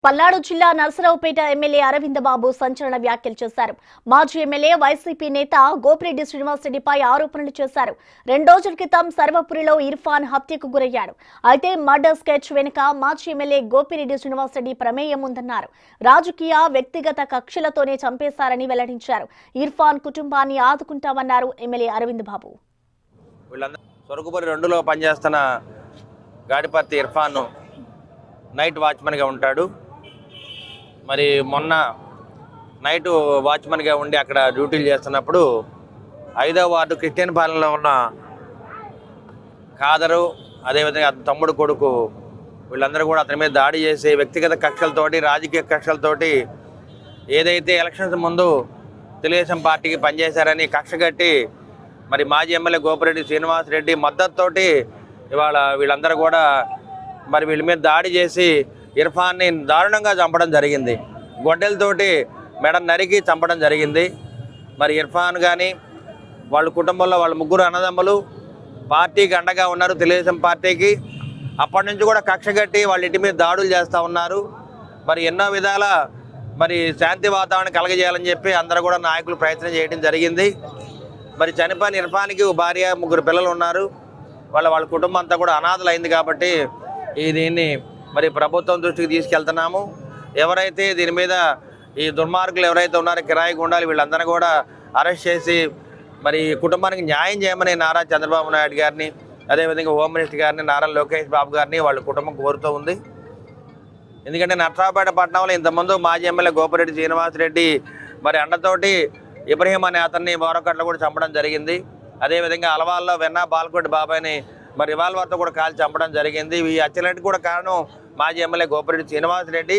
పల్నాడు జిల్లా నర్సరావుపేట ఎమ్మెల్యే అరవింద్ బాబు సంచలన వ్యాఖ్యలు చేశారు. మాజీ ఎమ్మెల్యే వైసీపీ నేత గోపిరెడ్డి శ్రీనివాసరెడ్డిపై ఆరోపణలు చేశారు. 2 రోజుల క్రితం సర్వపురిలో ఇర్ఫాన్ హత్యకు గురయ్యాడు. అయితే మర్డర్ స్కెచ్ వెనుక మాజీ ఎమ్మెల్యే గోపిరెడ్డి శ్రీనివాసరెడ్డి ప్రమేయం ఉందన్నారు. రాజకీయ వ్యక్తిగత కక్షలతోనే చంపేశారని వెల్లడించారు. ఇర్ఫాన్ కుటుంబాన్ని ఆదుకుంటామన్నారు ఎమ్మెల్యే అరవింద్ బాబు. సొరకుపరి 2లో పనిచేస్తున్న గాడిపర్తి ఇర్ఫాన్ నైట్ వాచ్మెన్గా ఉంటాడు. మరి మొన్న నైట్ వాచ్మెన్గా ఉండి అక్కడ డ్యూటీలు చేస్తున్నప్పుడు 5వ వార్డు క్రిస్టియన్ పాలనలో ఉన్న ఖాదరు, అదేవిధంగా అతని తమ్ముడు కొడుకు వీళ్ళందరూ కూడా అతని మీద దాడి చేసి వ్యక్తిగత కక్షలతోటి, రాజకీయ కక్షలతోటి ఏదైతే ఎలక్షన్స్ ముందు తెలుగుదేశం పార్టీకి పనిచేశారని కక్ష కట్టి మరి మాజీ ఎమ్మెల్యే గోపిరెడ్డి శ్రీనివాసరెడ్డి మద్దతుతోటి ఇవాళ వీళ్ళందరూ కూడా మరి వీళ్ళ మీద దాడి చేసి ఇర్ఫాన్ని దారుణంగా చంపడం జరిగింది. గొడ్డలతోటి మెడ నరికి చంపడం జరిగింది. మరి ఇర్ఫాన్ కానీ వాళ్ళ కుటుంబంలో వాళ్ళ ముగ్గురు అన్నదమ్ములు పార్టీకి అండగా ఉన్నారు, తెలుగుదేశం పార్టీకి. అప్పటి నుంచి కూడా కక్ష కట్టి వాళ్ళ ఇంటి మీద దాడులు చేస్తూ ఉన్నారు. మరి ఎన్నో విధాల మరి శాంతి వాతావరణం కలగజేయాలని చెప్పి అందరూ కూడా నాయకులు ప్రయత్నం చేయడం జరిగింది. మరి చనిపోయిన ఇర్ఫాన్కి భార్య, 3 పిల్లలు ఉన్నారు. వాళ్ళ కుటుంబం అంతా కూడా అనాథలు అయింది. కాబట్టి దీన్ని మరి ప్రభుత్వం దృష్టికి తీసుకెళ్తున్నాము. ఎవరైతే దీని మీద ఈ దుర్మార్గులు ఎవరైతే ఉన్నారో కిరాయి గుండాలు వీళ్ళందరూ కూడా అరెస్ట్ చేసి మరి కుటుంబానికి న్యాయం చేయమని నారా చంద్రబాబు నాయుడు గారిని, అదేవిధంగా హోమ్ మినిస్టర్ గారిని, నారా లోకేష్ బాబు గారిని వాళ్ళ కుటుంబం కోరుతూ ఉంది. ఎందుకంటే నర్సరావుపేట పట్టణంలో ఇంతకుముందు మాజీ ఎమ్మెల్యే గోపిరెడ్డి శ్రీనివాసరెడ్డి మరి అండతోటి ఇబ్రహీం అనే అతన్ని బోరకట్లో కూడా చంపడం జరిగింది. అదేవిధంగా అలవాల్లో వెన్నా బాలకోటి బాబాయ్ని మరి రివాల్వర్తో కూడా కాల్చి చంపడం జరిగింది. ఈ హత్యలన్నిటికీ కూడా కారణం మాజీ ఎమ్మెల్యే గోపిరెడ్డి శ్రీనివాసరెడ్డి.